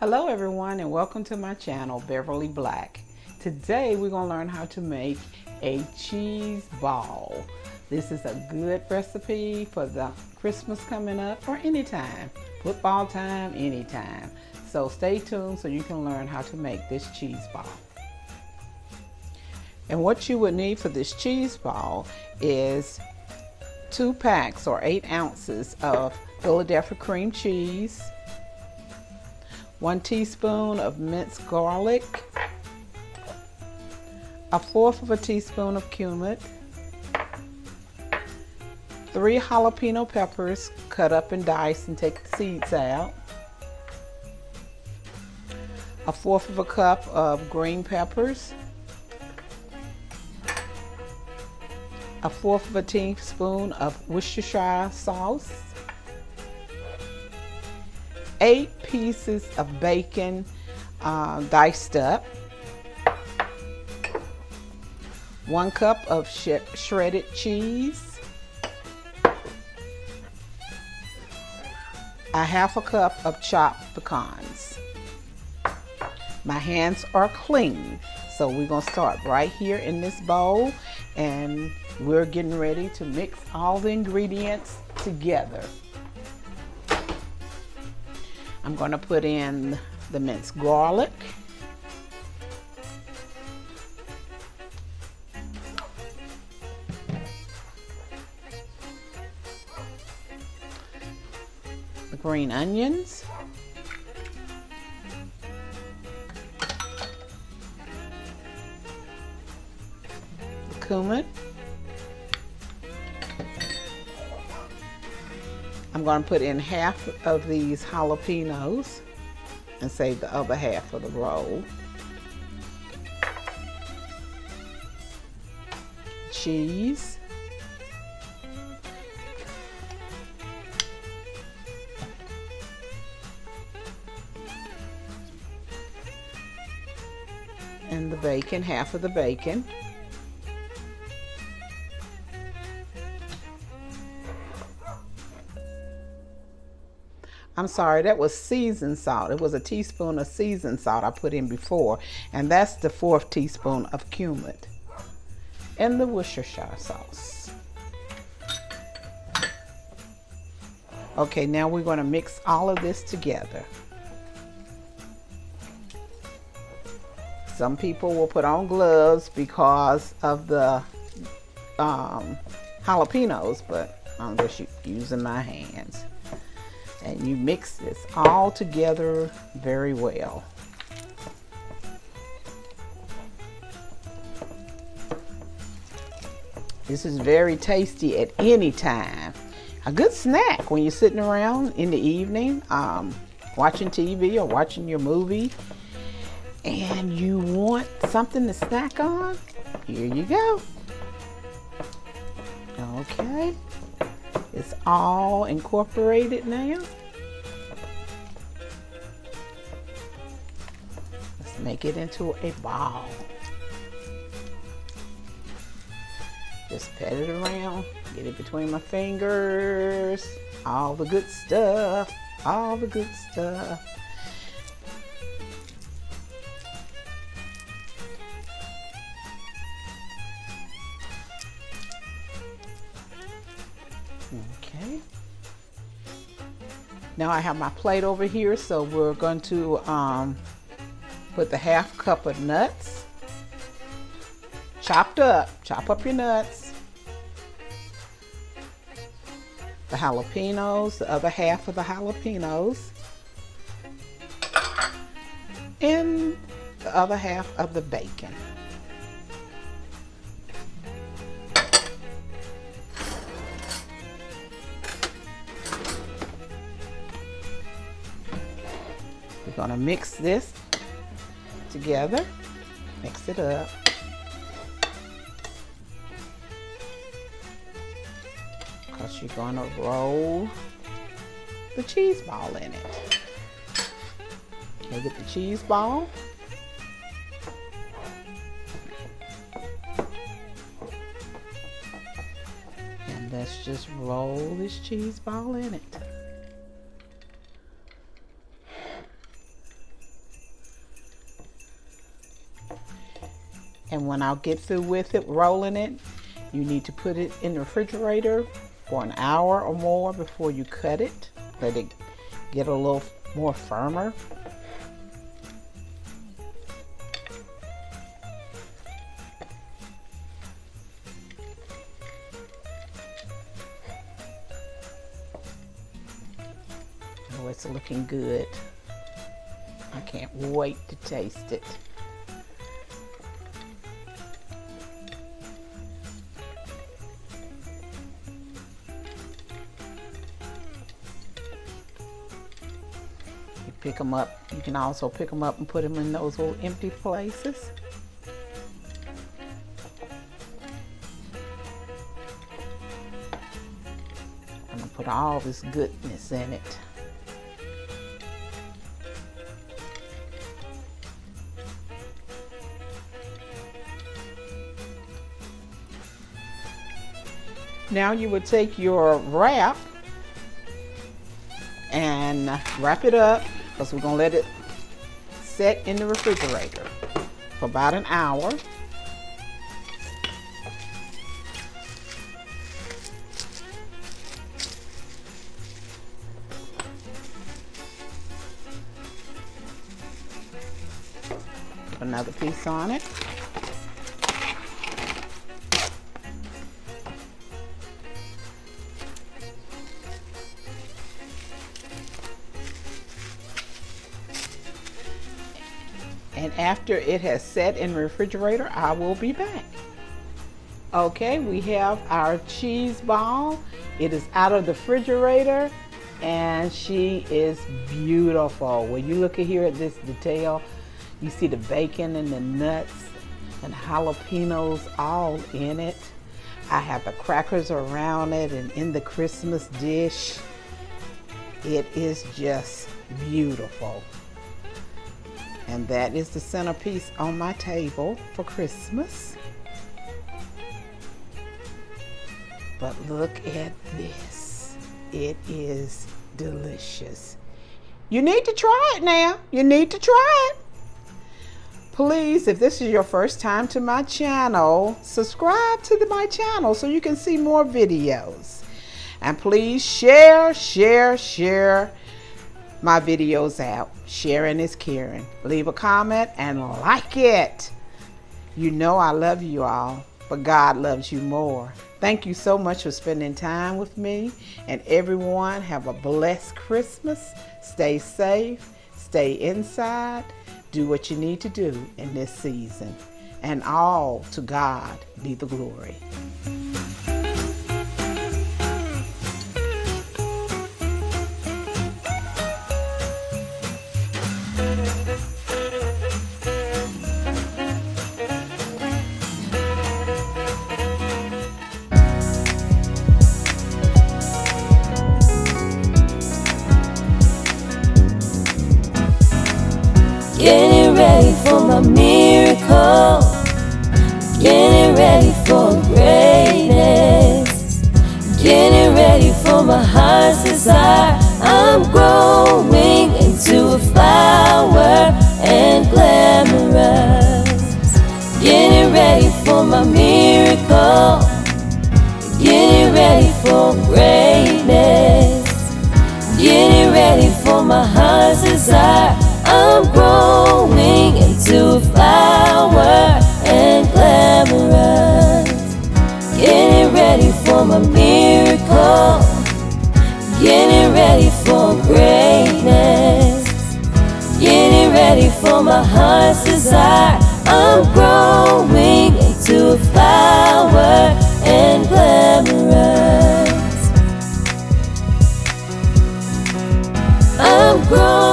Hello everyone and welcome to my channel, Beverly Black. Today we're going to learn how to make a cheese ball. This is a good recipe for the Christmas coming up or anytime. Football time, anytime. So stay tuned so you can learn how to make this cheese ball. And what you would need for this cheese ball is 2 packs or 8 ounces of Philadelphia cream cheese, 1 teaspoon of minced garlic, 1/4 teaspoon of cumin, 3 jalapeno peppers cut up and diced and take the seeds out, 1/4 cup of green peppers, 1/4 teaspoon of Worcestershire sauce, 8 pieces of bacon diced up, 1 cup of shredded cheese, 1/2 cup of chopped pecans. My hands are clean, so we're going to start right here in this bowl, and we're getting ready to mix all the ingredients together. I'm going to put in the minced garlic, the green onions, the cumin. I'm going to put in 1/2 of these jalapenos and save the other 1/2 of the roll. Cheese. And the bacon, 1/2 of the bacon. I'm sorry, that was seasoned salt. It was a teaspoon of seasoned salt I put in before, and that's the 1/4 teaspoon of cumin and the Worcestershire sauce. Okay, now we're going to mix all of this together. Some people will put on gloves because of the jalapenos, but I'm just using my hands. And you mix this all together very well. This is very tasty at any time. A good snack when you're sitting around in the evening, watching TV or watching your movie, and you want something to snack on. Here you go. Okay. It's all incorporated now. Let's make it into a ball. Just pat it around, get it between my fingers. All the good stuff, all the good stuff. Okay. Now I have my plate over here, so we're going to put the 1/2 cup of nuts, chopped up. Chop up your nuts. The jalapenos, the other 1/2 of the jalapenos, and the other 1/2 of the bacon. We're going to mix this together, mix it up. Because you're going to roll the cheese ball in it. Look at the cheese ball. And let's just roll this cheese ball in it. And when I get through with it, rolling it, you need to put it in the refrigerator for an hour or more before you cut it. Let it get a little more firmer. Oh, it's looking good. I can't wait to taste it. You pick them up. You can also pick them up and put them in those little empty places. I'm gonna put all this goodness in it. Now you would take your wrap and wrap it up, because we're gonna let it set in the refrigerator for about an hour. Put another piece on it. And after it has set in the refrigerator, I will be back. Okay, we have our cheese ball. It is out of the refrigerator and she is beautiful. When you look at here at this detail, you see the bacon and the nuts and jalapenos all in it. I have the crackers around it and in the Christmas dish. It is just beautiful. And that is the centerpiece on my table for Christmas. But look at this. It is delicious. You need to try it now. You need to try it. Please, if this is your first time to my channel, subscribe to my channel so you can see more videos. And please share my videos out. Sharing is caring. Leave a comment and like it. You know I love you all, but God loves you more. Thank you so much for spending time with me. And everyone, have a blessed Christmas. Stay safe. Stay inside. Do what you need to do in this season. And all to God be the glory. Getting ready for my miracle, getting ready for greatness, getting ready for my heart's desire. I'm growing into a flower and glamorous. Getting ready for my miracle, getting ready for greatness, getting ready for my heart's desire. I'm growing into a flower and glamorous. Getting ready for my miracle, getting ready for greatness, getting ready for my heart's desire. I'm growing into a flower and glamorous. I'm growing